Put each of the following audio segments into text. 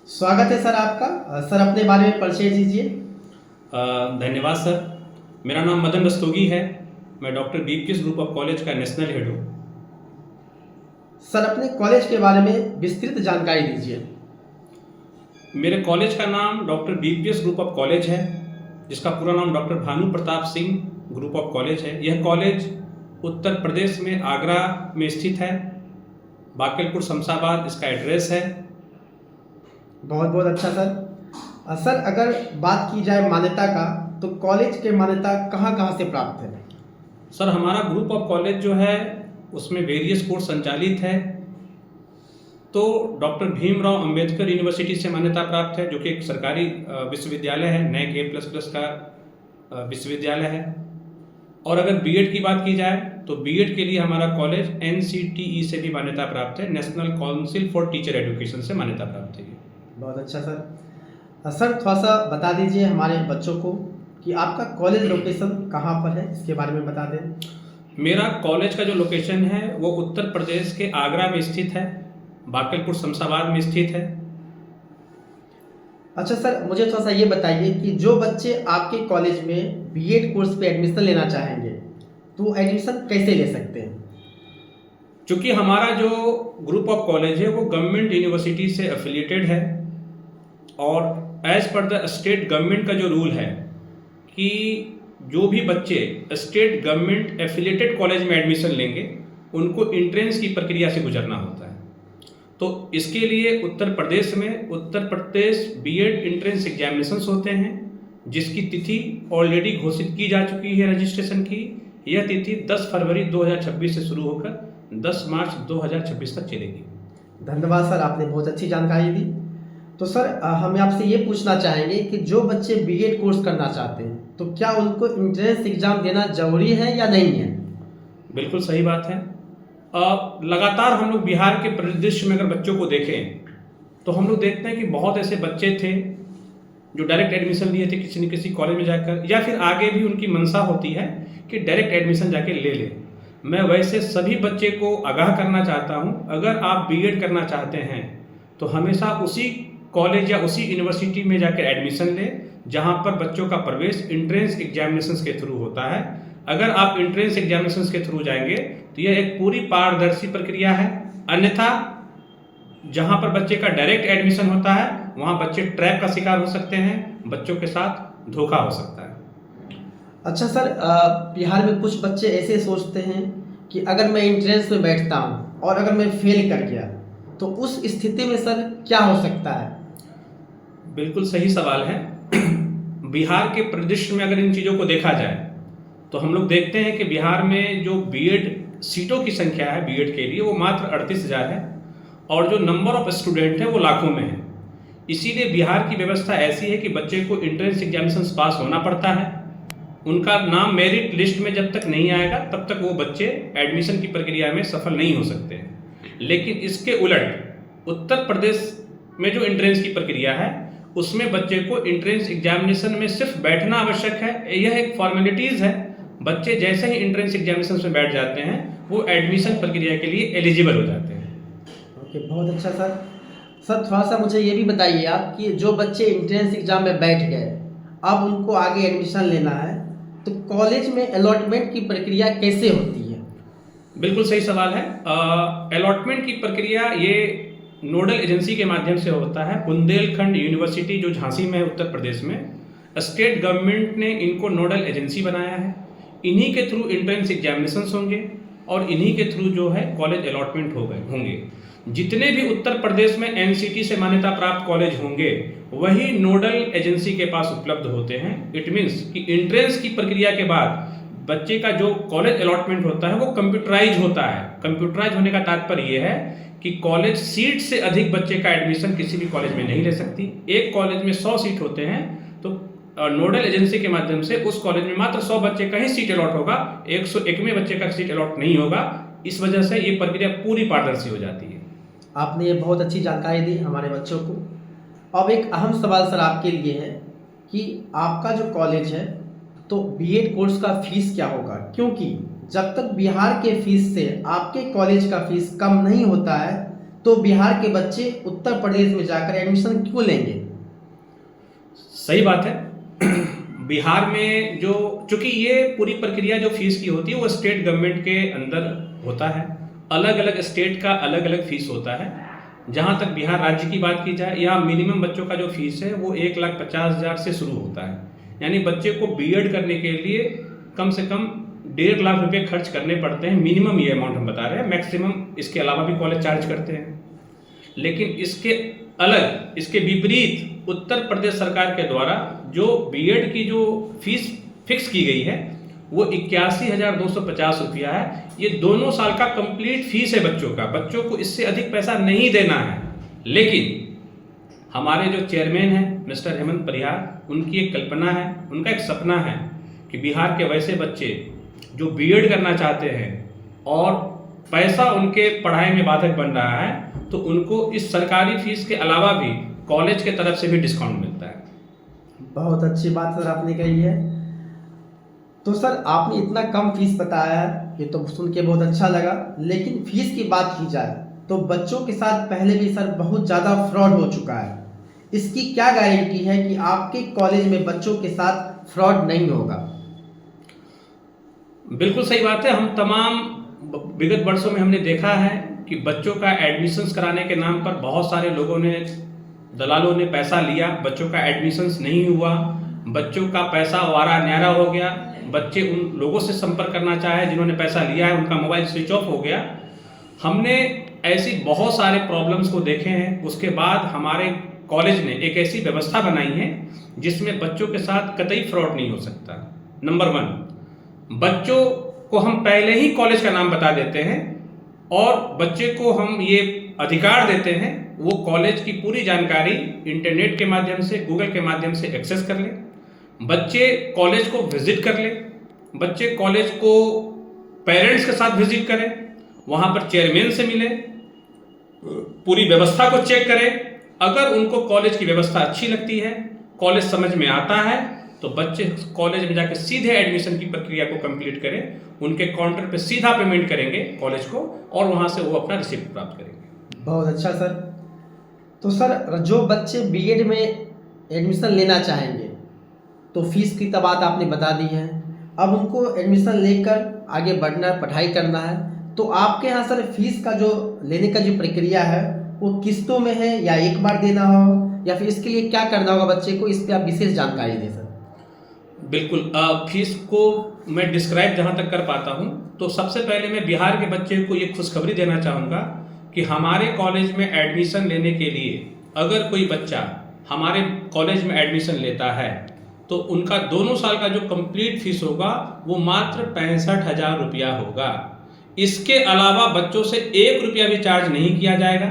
स्वागत है सर आपका। सर अपने बारे में परिचय दीजिए। धन्यवाद सर। मेरा नाम मदन रस्तोगी है। मैं doctor BPS group of college का नेशनल हेड हूँ। सर अपने कॉलेज के बारे में विस्तृत जानकारी दीजिए। मेरे कॉलेज का नाम doctor BPS group of college है, जिसका पूरा नाम doctor Bhanu Pratap Singh group of college है। यह कॉलेज उत्तर प्रदेश में आगरा में स्थित है। बाकेलपुर शमशाबाद इसका एड्रेस है। बहुत बहुत अच्छा सर। सर अगर बात की जाए मान्यता का, तो कॉलेज के मान्यता कहाँ कहाँ से प्राप्त है? सर हमारा ग्रुप ऑफ कॉलेज जो है उसमें वेरियस कोर्स संचालित है। तो डॉक्टर भीमराव अंबेडकर यूनिवर्सिटी से मान्यता प्राप्त है, जो कि एक सरकारी विश्वविद्यालय है, नैक A++ का विश्वविद्यालय है। और अगर बीएड की बात की जाए तो बीएड के लिए हमारा कॉलेज NCTE से भी मान्यता प्राप्त है, national council for teacher education से मान्यता प्राप्त है। बहुत अच्छा सर। सर थोड़ा सा बता दीजिए हमारे बच्चों को कि आपका कॉलेज लोकेशन कहाँ पर है, इसके बारे में बता दें। मेरा कॉलेज का जो लोकेशन है वो उत्तर प्रदेश के आगरा में स्थित है, बाकेलपुर शमशाबाद में स्थित है। अच्छा सर, मुझे थोड़ा सा ये बताइए कि जो बच्चे आपके कॉलेज में बीएड कोर्स पे एडमिशन लेना चाहेंगे तो एडमिशन कैसे ले सकते हैं? चूँकि हमारा जो ग्रुप ऑफ कॉलेज है वो गवर्नमेंट यूनिवर्सिटी से एफिलिएटेड है, और as per the state government का जो रूल है कि जो भी बच्चे स्टेट गवर्नमेंट एफिलिएटेड कॉलेज में एडमिशन लेंगे उनको इंट्रेंस की प्रक्रिया से गुजरना होता है। तो इसके लिए Uttar Pradesh BEd entrance examinations होते हैं, जिसकी तिथि ऑलरेडी घोषित की जा चुकी है रजिस्ट्रेशन की। यह तिथि 10 फरवरी 2026 से शुरू होकर 10 मार्च 2026 तक चलेगी। धन्यवाद सर, आपने बहुत अच्छी जानकारी दी। तो सर हम आपसे ये पूछना चाहेंगे कि जो बच्चे बीएड कोर्स करना चाहते हैं तो क्या उनको इंट्रेंस एग्जाम देना जरूरी है या नहीं है? बिल्कुल सही बात है। लगातार हम लोग बिहार के परिदृश्य में अगर बच्चों को देखें तो हम लोग देखते हैं कि बहुत ऐसे बच्चे थे जो डायरेक्ट एडमिशन लिए थे किसी न किसी कॉलेज में जाकर, या फिर आगे भी उनकी मंशा होती है कि डायरेक्ट एडमिशन जाके ले लें। मैं वैसे सभी बच्चे को आगाह करना चाहता हूँ, अगर आप बीएड करना चाहते हैं तो हमेशा उसी कॉलेज या उसी यूनिवर्सिटी में जाकर एडमिशन लें जहाँ पर बच्चों का प्रवेश इंट्रेंस एग्जामिनेशंस के थ्रू होता है। अगर आप इंट्रेंस एग्जामिनेशंस के थ्रू जाएंगे तो यह एक पूरी पारदर्शी प्रक्रिया है। अन्यथा जहाँ पर बच्चे का डायरेक्ट एडमिशन होता है वहाँ बच्चे ट्रैप का शिकार हो सकते हैं, बच्चों के साथ धोखा हो सकता है। अच्छा सर, बिहार में कुछ बच्चे ऐसे सोचते हैं कि अगर मैं इंट्रेंस में बैठता हूँ और अगर मैं फेल कर गया तो उस स्थिति में सर क्या हो सकता है? बिल्कुल सही सवाल है। बिहार के परिदृश्य में अगर इन चीज़ों को देखा जाए तो हम लोग देखते हैं कि बिहार में जो बीएड सीटों की संख्या है बीएड के लिए वो मात्र 38,000 है, और जो नंबर ऑफ स्टूडेंट है वो लाखों में है। इसीलिए बिहार की व्यवस्था ऐसी है कि बच्चे को इंट्रेंस एग्जामिनेशन पास होना पड़ता है। उनका नाम मेरिट लिस्ट में जब तक नहीं आएगा तब तक वो बच्चे एडमिशन की प्रक्रिया में सफल नहीं हो सकते। लेकिन इसके उलट उत्तर प्रदेश में जो इंट्रेंस की प्रक्रिया है उसमें बच्चे को इंट्रेंस एग्जामिनेशन में सिर्फ बैठना आवश्यक है। यह एक फॉर्मेलिटीज़ है। बच्चे जैसे ही इंट्रेंस एग्जामिनेशन में बैठ जाते हैं वो एडमिशन प्रक्रिया के लिए एलिजिबल हो जाते हैं। ओके, बहुत अच्छा सर। सर थोड़ा सा मुझे ये भी बताइए आप कि जो बच्चे इंट्रेंस एग्जाम में बैठ गए, अब उनको आगे एडमिशन लेना है, तो कॉलेज में अलॉटमेंट की प्रक्रिया कैसे होती है? बिल्कुल सही सवाल है। अलॉटमेंट की प्रक्रिया ये नोडल एजेंसी के माध्यम से होता है। बुंदेलखंड यूनिवर्सिटी जो झांसी में है उत्तर प्रदेश में, स्टेट गवर्नमेंट ने इनको नोडल एजेंसी बनाया है। इन्हीं के थ्रू इंट्रेंस एग्जामिनेशंस होंगे और इन्हीं के थ्रू जो है कॉलेज अलॉटमेंट होंगे। जितने भी उत्तर प्रदेश में एनसीटी से मान्यता प्राप्त कॉलेज होंगे वही नोडल एजेंसी के पास उपलब्ध होते हैं। इट मीन्स कि इंट्रेंस की प्रक्रिया के बाद बच्चे का जो कॉलेज अलॉटमेंट होता है वो कंप्यूटराइज होता है। कंप्यूटराइज होने का तात्पर्य यह है कि कॉलेज सीट से अधिक बच्चे का एडमिशन किसी भी कॉलेज में नहीं ले सकती। एक कॉलेज में 100 सीट होते हैं तो नोडल एजेंसी के माध्यम से उस कॉलेज में मात्र 100 बच्चे का ही सीट अलॉट होगा, 101वें बच्चे का सीट अलॉट नहीं होगा। इस वजह से ये प्रक्रिया पूरी पारदर्शी हो जाती है। आपने ये बहुत अच्छी जानकारी दी हमारे बच्चों को। अब एक अहम सवाल सर आपके लिए है कि आपका जो कॉलेज है तो बीएड कोर्स का फीस क्या होगा? क्योंकि जब तक बिहार के फीस से आपके कॉलेज का फीस कम नहीं होता है तो बिहार के बच्चे उत्तर प्रदेश में जाकर एडमिशन क्यों लेंगे? सही बात है। बिहार में जो, चूंकि ये पूरी प्रक्रिया जो फीस की होती है वो स्टेट गवर्नमेंट के अंदर होता है, अलग अलग स्टेट का अलग अलग फीस होता है। जहाँ तक बिहार राज्य की बात की जाए, यहाँ मिनिमम बच्चों का जो फीस है वो 1,50,000 से शुरू होता है। यानी बच्चे को बीएड करने के लिए कम से कम 1.5 लाख रुपए खर्च करने पड़ते हैं, मिनिमम ये अमाउंट हम बता रहे हैं। मैक्सिमम इसके अलावा भी कॉलेज चार्ज करते हैं। लेकिन इसके अलग, इसके विपरीत उत्तर प्रदेश सरकार के द्वारा जो बीएड की जो फीस फिक्स की गई है वो 81,250 रुपया है। ये दोनों साल का कंप्लीट फीस है बच्चों का। बच्चों को इससे अधिक पैसा नहीं देना है। लेकिन हमारे जो चेयरमैन हैं मिस्टर हेमंत परिहार, उनकी एक कल्पना है, उनका एक सपना है कि बिहार के वैसे बच्चे जो बीएड करना चाहते हैं और पैसा उनके पढ़ाई में बाधक बन रहा है, तो उनको इस सरकारी फीस के अलावा भी कॉलेज के तरफ से भी डिस्काउंट मिलता है। बहुत अच्छी बात सर आपने कही है। तो सर आपने इतना कम फीस बताया है, ये तो सुन के बहुत अच्छा लगा। लेकिन फीस की बात की जाए तो बच्चों के साथ पहले भी सर बहुत ज़्यादा फ्रॉड हो चुका है। इसकी क्या गारंटी है कि आपके कॉलेज में बच्चों के साथ फ्रॉड नहीं होगा? बिल्कुल सही बात है। हम तमाम विगत वर्षों में हमने देखा है कि बच्चों का एडमिशन्स कराने के नाम पर बहुत सारे लोगों ने, दलालों ने पैसा लिया, बच्चों का एडमिशन्स नहीं हुआ, बच्चों का पैसा वारा न्यारा हो गया। बच्चे उन लोगों से संपर्क करना चाहे जिन्होंने पैसा लिया है, उनका मोबाइल स्विच ऑफ हो गया। हमने ऐसी बहुत सारे प्रॉब्लम्स को देखे हैं। उसके बाद हमारे कॉलेज ने एक ऐसी व्यवस्था बनाई है जिसमें बच्चों के साथ कतई फ्रॉड नहीं हो सकता। नंबर 1, बच्चों को हम पहले ही कॉलेज का नाम बता देते हैं और बच्चे को हम ये अधिकार देते हैं वो कॉलेज की पूरी जानकारी इंटरनेट के माध्यम से, गूगल के माध्यम से एक्सेस कर ले। बच्चे कॉलेज को विजिट कर ले, बच्चे कॉलेज को पेरेंट्स के साथ विजिट करें, वहाँ पर चेयरमैन से मिले, पूरी व्यवस्था को चेक करें। अगर उनको कॉलेज की व्यवस्था अच्छी लगती है, कॉलेज समझ में आता है, तो बच्चे कॉलेज में जाकर सीधे एडमिशन की प्रक्रिया को कंप्लीट करें। उनके काउंटर पे सीधा पेमेंट करेंगे कॉलेज को और वहाँ से वो अपना रिसिप्ट प्राप्त करेंगे। बहुत अच्छा सर। तो सर जो बच्चे बीएड में एडमिशन लेना चाहेंगे तो फीस की तो बात आपने बता दी है। अब उनको एडमिशन लेकर आगे बढ़ना, पढ़ाई करना है, तो आपके यहाँ सर फीस का जो लेने का जो प्रक्रिया है वो किस्तों में है या एक बार देना हो, या फिर इसके लिए क्या करना होगा बच्चे को, इस पर आप विशेष जानकारी दें सर। बिल्कुल। फीस को मैं डिस्क्राइब जहाँ तक कर पाता हूँ, तो सबसे पहले मैं बिहार के बच्चे को ये खुशखबरी देना चाहूँगा कि हमारे कॉलेज में एडमिशन लेने के लिए अगर कोई बच्चा हमारे कॉलेज में एडमिशन लेता है तो उनका दोनों साल का जो कंप्लीट फीस होगा वो मात्र 65,000 रुपया होगा। इसके अलावा बच्चों से 1 रुपया भी चार्ज नहीं किया जाएगा।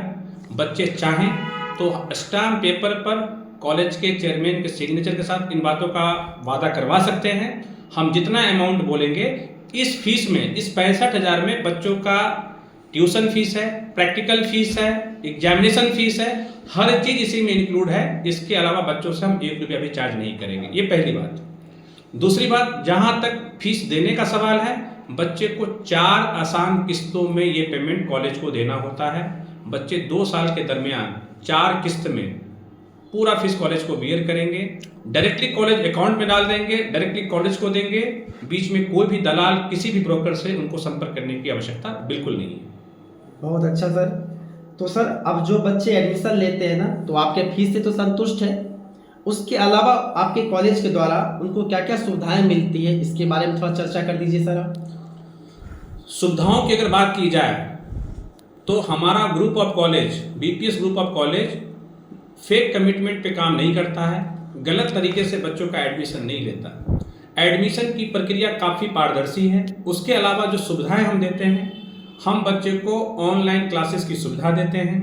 बच्चे चाहें तो स्टाम्प पेपर पर कॉलेज के चेयरमैन के सिग्नेचर के साथ इन बातों का वादा करवा सकते हैं। हम जितना अमाउंट बोलेंगे इस फीस में, इस 65,000 में बच्चों का ट्यूशन फीस है, प्रैक्टिकल फीस है, एग्जामिनेशन फीस है, हर चीज़ इसी में इंक्लूड है। इसके अलावा बच्चों से हम 1 रुपया भी चार्ज नहीं करेंगे। ये पहली बात। दूसरी बात, जहाँ तक फीस देने का सवाल है, बच्चे को 4 आसान किस्तों में ये पेमेंट कॉलेज को देना होता है। बच्चे 2 साल के दरमियान 4 किस्त में पूरा फीस कॉलेज को बियर करेंगे, डायरेक्टली कॉलेज अकाउंट में डाल देंगे, डायरेक्टली कॉलेज को देंगे। बीच में कोई भी दलाल, किसी भी ब्रोकर से उनको संपर्क करने की आवश्यकता बिल्कुल नहीं है। बहुत अच्छा सर। तो सर अब जो बच्चे एडमिशन लेते हैं ना, तो आपके फीस से तो संतुष्ट है, उसके अलावा आपके कॉलेज के द्वारा उनको क्या क्या सुविधाएं मिलती है, इसके बारे में थोड़ा चर्चा कर दीजिए सर आप। सुविधाओं की अगर बात की जाए तो हमारा group of college, BPS group of college fake commitment पे काम नहीं करता है, गलत तरीके से बच्चों का एडमिशन नहीं लेता। एडमिशन की प्रक्रिया काफ़ी पारदर्शी है। उसके अलावा जो सुविधाएं हम देते हैं, हम बच्चे को ऑनलाइन क्लासेस की सुविधा देते हैं,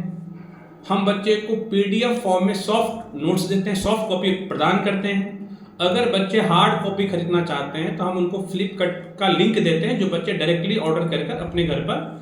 हम बच्चे को पीडीएफ फॉर्म में सॉफ्ट नोट्स देते हैं, सॉफ्ट कॉपी प्रदान करते हैं। अगर बच्चे हार्ड कॉपी खरीदना चाहते हैं तो हम उनको फ्लिपकार्ट का लिंक देते हैं, जो बच्चे डायरेक्टली ऑर्डर कर अपने घर पर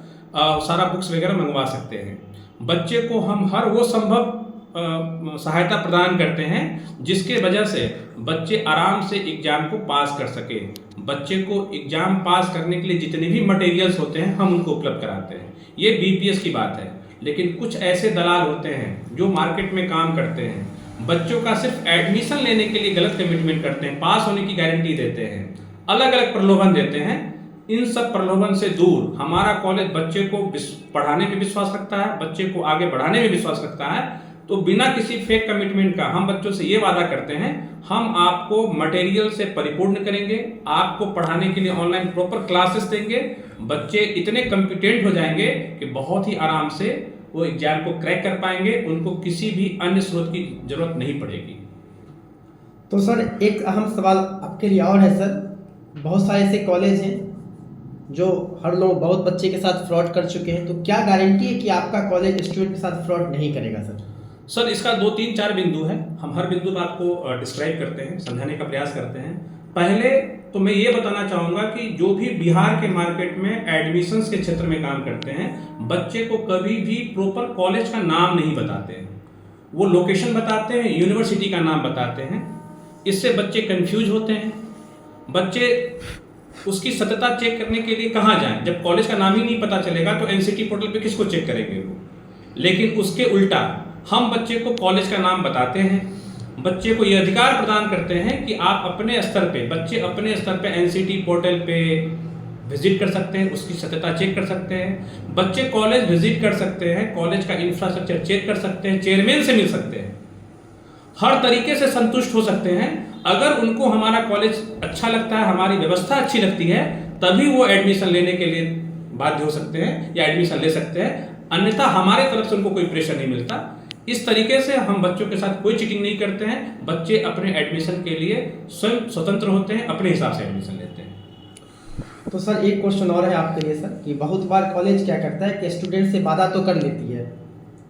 सारा बुक्स वगैरह मंगवा सकते हैं। बच्चे को हम हर वो संभव सहायता प्रदान करते हैं जिसके वजह से बच्चे आराम से एग्जाम को पास कर सके। बच्चे को एग्जाम पास करने के लिए जितने भी मटेरियल्स होते हैं हम उनको उपलब्ध कराते हैं। ये बीपीएस की बात है। लेकिन कुछ ऐसे दलाल होते हैं जो मार्केट में काम करते हैं, बच्चों का सिर्फ एडमिशन लेने के लिए गलत कमिटमेंट करते हैं, पास होने की गारंटी देते हैं, अलग अलग प्रलोभन देते हैं। इन सब प्रलोभन से दूर हमारा कॉलेज बच्चे को पढ़ाने में विश्वास रखता है, बच्चे को आगे बढ़ाने में विश्वास रखता है। तो बिना किसी फेक कमिटमेंट का हम बच्चों से ये वादा करते हैं, हम आपको मटेरियल से परिपूर्ण करेंगे, आपको पढ़ाने के लिए ऑनलाइन प्रॉपर क्लासेस देंगे, बच्चे इतने कॉम्पिटेंट हो जाएंगे कि बहुत ही आराम से वो एग्जाम को क्रैक कर पाएंगे, उनको किसी भी अन्य स्रोत की जरूरत नहीं पड़ेगी। तो सर एक अहम सवाल आपके लिए और है सर, बहुत सारे ऐसे कॉलेज हैं जो हर लोग बहुत बच्चे के साथ फ्रॉड कर चुके हैं, तो क्या गारंटी है कि आपका कॉलेज स्टूडेंट के साथ फ्रॉड नहीं करेगा सर? सर इसका 2 3 4 बिंदु है, हम हर बिंदु पर आपको डिस्क्राइब करते हैं, समझाने का प्रयास करते हैं। पहले तो मैं ये बताना चाहूँगा कि जो भी बिहार के मार्केट में एडमिशन्स के क्षेत्र में काम करते हैं, बच्चे को कभी भी प्रॉपर कॉलेज का नाम नहीं बताते हैं, वो लोकेशन बताते हैं, यूनिवर्सिटी का नाम बताते हैं। इससे बच्चे कंफ्यूज होते हैं, बच्चे उसकी सत्यता चेक करने के लिए कहाँ जाएं? जब कॉलेज का नाम ही नहीं पता चलेगा तो एनसीटी पोर्टल पे किसको चेक करेंगे वो? लेकिन उसके उल्टा हम बच्चे को कॉलेज का नाम बताते हैं, बच्चे को ये अधिकार प्रदान करते हैं कि आप अपने स्तर पे, बच्चे अपने स्तर पे एनसीटी पोर्टल पे विजिट कर सकते हैं, उसकी सत्यता चेक कर सकते हैं, बच्चे कॉलेज विजिट कर सकते हैं, कॉलेज का इंफ्रास्ट्रक्चर चेक कर सकते हैं, चेयरमैन से मिल सकते हैं, हर तरीके से संतुष्ट हो सकते हैं। अगर उनको हमारा कॉलेज अच्छा लगता है, हमारी व्यवस्था अच्छी लगती है, तभी वो एडमिशन लेने के लिए बाध्य हो सकते हैं या एडमिशन ले सकते हैं, अन्यथा हमारे तरफ से उनको कोई प्रेशर नहीं मिलता। इस तरीके से हम बच्चों के साथ कोई चीटिंग नहीं करते हैं, बच्चे अपने एडमिशन के लिए स्वयं स्वतंत्र होते हैं, अपने हिसाब से एडमिशन लेते हैं। तो सर एक क्वेश्चन और है आपके लिए सर, कि बहुत बार कॉलेज क्या करता है कि स्टूडेंट से वादा तो कर लेती है,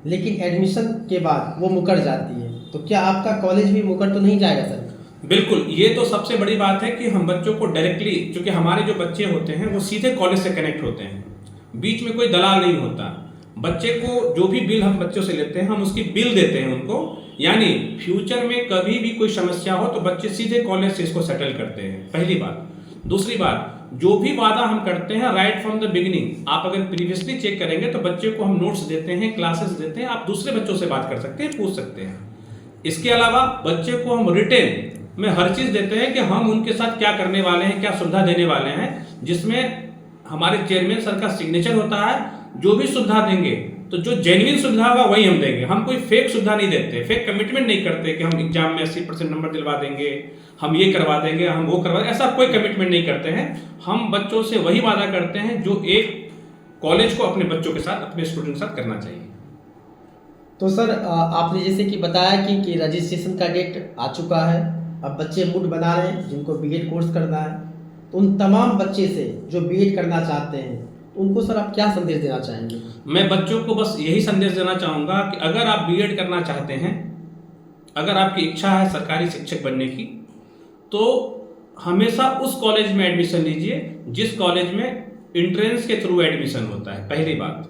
लेकिन एडमिशन के बाद वो मुकर जाती है, तो क्या आपका कॉलेज भी मुकर तो नहीं जाएगा सर? बिल्कुल, ये तो सबसे बड़ी बात है कि हम बच्चों को डायरेक्टली, क्योंकि हमारे जो बच्चे होते हैं वो सीधे कॉलेज से कनेक्ट होते हैं, बीच में कोई दलाल नहीं होता। बच्चे को जो भी बिल हम बच्चों से लेते हैं, हम उसकी बिल देते हैं उनको, यानी फ्यूचर में कभी भी कोई समस्या हो तो बच्चे सीधे कॉलेज से इसको सेटल करते हैं, पहली बात। दूसरी बात, जो भी वादा हम करते हैं राइट फ्रॉम द बिगिनिंग, आप अगर प्रीवियसली चेक करेंगे तो बच्चे को हम नोट्स देते हैं, क्लासेस देते हैं, आप दूसरे बच्चों से बात कर सकते हैं, पूछ सकते हैं। इसके अलावा बच्चे को हम रिटेन में हर चीज देते हैं कि हम उनके साथ क्या करने वाले हैं, क्या सुविधा देने वाले हैं, जिसमें हमारे चेयरमैन सर का सिग्नेचर होता है। जो भी सुविधा देंगे तो जो जेन्युइन सुविधा होगा वही हम देंगे, हम कोई फेक सुविधा नहीं देते, फेक कमिटमेंट नहीं करते कि हम एग्जाम में 80% नंबर दिलवा देंगे, हम ये करवा देंगे, हम वो करवा देंगे, ऐसा कोई कमिटमेंट नहीं करते हैं। हम बच्चों से वही वादा करते हैं जो एक कॉलेज को अपने बच्चों के साथ, अपने स्टूडेंट के साथ करना चाहिए। तो सर आपने जैसे कि बताया कि रजिस्ट्रेशन का डेट आ चुका है, अब बच्चे मूड बना रहे हैं जिनको बीएड कोर्स करना है, तो उन तमाम बच्चे से जो बीएड करना चाहते हैं उनको सर आप क्या संदेश देना चाहेंगे? मैं बच्चों को बस यही संदेश देना चाहूँगा कि अगर आप बीएड करना चाहते हैं, अगर आपकी इच्छा है सरकारी शिक्षक बनने की, तो हमेशा उस कॉलेज में एडमिशन लीजिए जिस कॉलेज में एंट्रेंस के थ्रू एडमिशन होता है, पहली बात।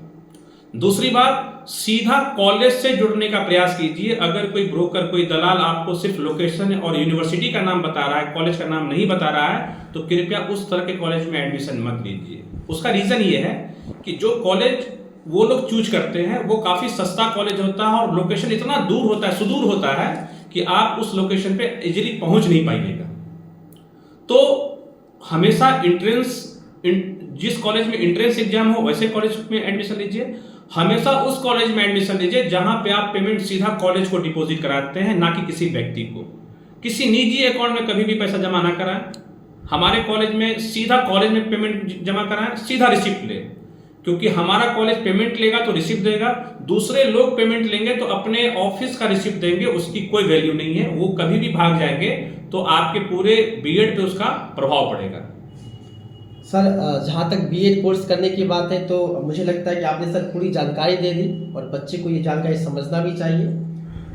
दूसरी बात, सीधा कॉलेज से जुड़ने का प्रयास कीजिए। अगर कोई ब्रोकर, कोई दलाल आपको सिर्फ लोकेशन और यूनिवर्सिटी का नाम बता रहा है, कॉलेज का नाम नहीं बता रहा है, तो कृपया उस तरह के कॉलेज में एडमिशन मत लीजिए। उसका रीजन ये है कि जो कॉलेज वो लोग चूज करते हैं वो काफी सस्ता कॉलेज होता है और लोकेशन इतना दूर होता है, सुदूर होता है कि आप उस लोकेशन पे इजीली पहुंच नहीं पाइएगा। तो हमेशा जिस कॉलेज में एंट्रेंस एग्जाम हो वैसे कॉलेज में एडमिशन लीजिए। हमेशा उस कॉलेज में एडमिशन लीजिए जहां पे आप पेमेंट सीधा कॉलेज को डिपॉजिट कराते हैं, ना कि किसी व्यक्ति को। किसी निजी अकाउंट में कभी भी पैसा जमा ना कराएं। हमारे कॉलेज में सीधा कॉलेज में पेमेंट जमा कराएं, सीधा रिसिप्ट ले, क्योंकि हमारा कॉलेज पेमेंट लेगा तो रिसिप्ट देगा, दूसरे लोग पेमेंट लेंगे तो अपने ऑफिस का रिसिप्ट देंगे, उसकी कोई वैल्यू नहीं है, वो कभी भी भाग जाएंगे तो आपके पूरे बीएड पे उसका प्रभाव पड़ेगा। सर जहाँ तक बीएड कोर्स करने की बात है तो मुझे लगता है कि आपने सर पूरी जानकारी दे दी और बच्चे को ये जानकारी समझना भी चाहिए।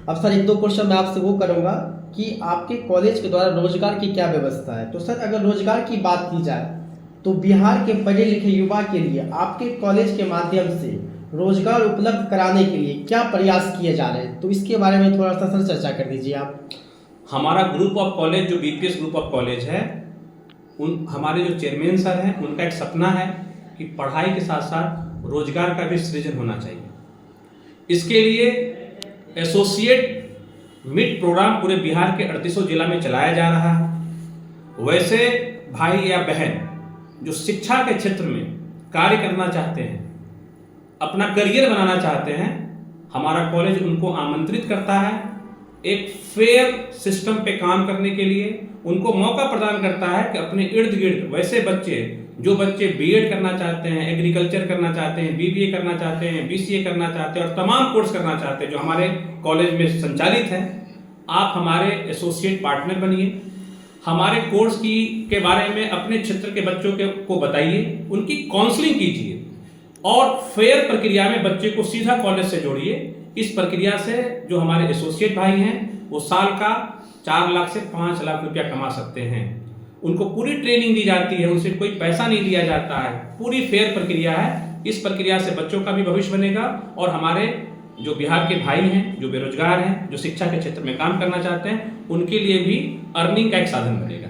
अब सर एक दो क्वेश्चन मैं आपसे वो करूँगा कि आपके कॉलेज के द्वारा रोजगार की क्या व्यवस्था है? तो सर अगर रोजगार की बात की जाए तो बिहार के पढ़े लिखे युवा के लिए आपके कॉलेज के माध्यम से रोजगार उपलब्ध कराने के लिए क्या प्रयास किए जा रहे हैं, तो इसके बारे में थोड़ा सा सर चर्चा कर दीजिए आप। हमारा ग्रुप ऑफ कॉलेज जो बीपीएस ग्रुप ऑफ कॉलेज है, हमारे जो चेयरमैन सर हैं उनका एक सपना है कि पढ़ाई के साथ साथ रोजगार का भी सृजन होना चाहिए। इसके लिए एसोसिएट मिड प्रोग्राम पूरे बिहार के 38 जिला में चलाया जा रहा है। वैसे भाई या बहन जो शिक्षा के क्षेत्र में कार्य करना चाहते हैं, अपना करियर बनाना चाहते हैं, हमारा कॉलेज उनको आमंत्रित करता है एक फेयर सिस्टम पे काम करने के लिए। उनको मौका प्रदान करता है कि अपने इर्द गिर्द वैसे बच्चे जो बच्चे बीएड करना चाहते हैं, एग्रीकल्चर करना चाहते हैं, बीबीए करना चाहते हैं, बीसीए करना चाहते हैं और तमाम कोर्स करना चाहते हैं जो हमारे कॉलेज में संचालित हैं, आप हमारे एसोसिएट पार्टनर बनिए। हमारे कोर्स के बारे में अपने क्षेत्र के बच्चों को बताइए, उनकी काउंसलिंग कीजिए और फेयर प्रक्रिया में बच्चे को सीधा कॉलेज से जोड़िए। इस प्रक्रिया से जो हमारे एसोसिएट भाई हैं वो साल का 4 लाख से 5 लाख रुपया कमा सकते हैं। उनको पूरी ट्रेनिंग दी जाती है, उनसे कोई पैसा नहीं लिया जाता है, पूरी फेयर प्रक्रिया है। इस प्रक्रिया से बच्चों का भी भविष्य बनेगा और हमारे जो बिहार के भाई हैं, जो बेरोजगार हैं, जो शिक्षा के क्षेत्र में काम करना चाहते हैं, उनके लिए भी अर्निंग का एक साधन बनेगा।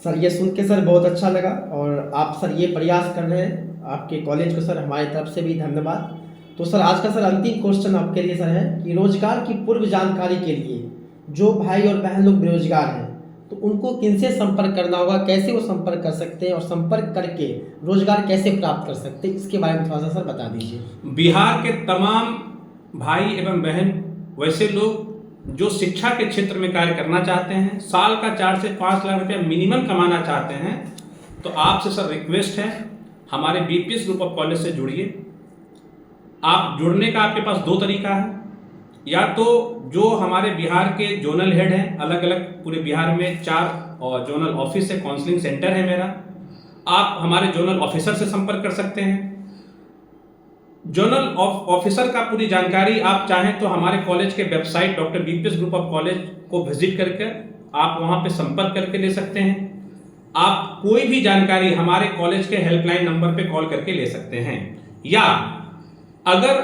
सर ये सुन के सर बहुत अच्छा लगा और आप सर ये प्रयास कर रहे हैं, आपके कॉलेज को सर हमारी तरफ से भी धन्यवाद। तो सर आज का सर अंतिम क्वेश्चन आपके लिए सर है कि रोजगार की पूर्व जानकारी के लिए जो भाई और बहन लोग बेरोजगार हैं तो उनको किनसे संपर्क करना होगा, कैसे वो संपर्क कर सकते हैं और संपर्क करके रोजगार कैसे प्राप्त कर सकते हैं, इसके बारे में थोड़ा सा सर बता दीजिए। बिहार के तमाम भाई एवं बहन वैसे लोग जो शिक्षा के क्षेत्र में कार्य करना चाहते हैं, साल का 4 से 5 लाख रुपया मिनिमम कमाना चाहते हैं, तो आपसे सर रिक्वेस्ट है हमारे बीपीएस ग्रुप ऑफ कॉलेज से जुड़िए। आप जुड़ने का आपके पास 2 तरीका है, या तो जो हमारे बिहार के जोनल हेड हैं, अलग अलग पूरे बिहार में 4 और जोनल ऑफिस है, काउंसलिंग सेंटर है मेरा, आप हमारे जोनल ऑफिसर से संपर्क कर सकते हैं। जोनल ऑफिसर का पूरी जानकारी आप चाहें तो हमारे कॉलेज के website doctor BPS group of college को विजिट करके आप वहां पे संपर्क करके ले सकते हैं। आप कोई भी जानकारी हमारे कॉलेज के हेल्पलाइन नंबर पे कॉल करके ले सकते हैं, या अगर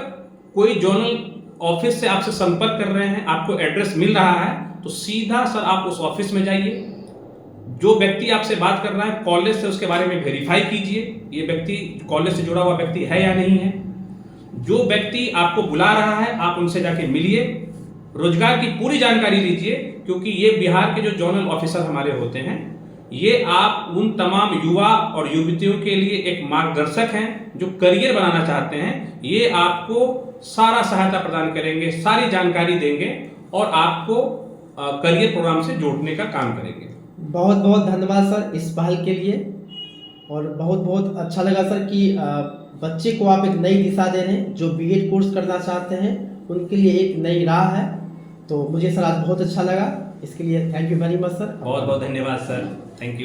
कोई जोनल ऑफिस से आपसे संपर्क कर रहे हैं, आपको एड्रेस मिल रहा है, तो सीधा सर आप उस ऑफिस में जाइए। जो व्यक्ति आपसे बात कर रहा है कॉलेज से, उसके बारे में वेरीफाई कीजिए ये व्यक्ति कॉलेज से जुड़ा हुआ व्यक्ति है या नहीं है। जो व्यक्ति आपको बुला रहा है आप उनसे जाके मिलिए, रोजगार की पूरी जानकारी लीजिए, क्योंकि ये बिहार के जो जोनल ऑफिसर हमारे होते हैं ये आप उन तमाम युवा और युवतियों के लिए एक मार्गदर्शक हैं जो करियर बनाना चाहते हैं। ये आपको सारा सहायता प्रदान करेंगे, सारी जानकारी देंगे और आपको करियर प्रोग्राम से जोड़ने का काम करेंगे। बहुत बहुत धन्यवाद सर इस पहल के लिए, और बहुत बहुत अच्छा लगा सर कि बच्चे को आप एक नई दिशा दे रहे हैं। जो बीएड कोर्स करना चाहते हैं उनके लिए एक नई राह है। तो मुझे सर आज बहुत अच्छा लगा, इसके लिए thank you very much sir. बहुत बहुत धन्यवाद सर, थैंक यू।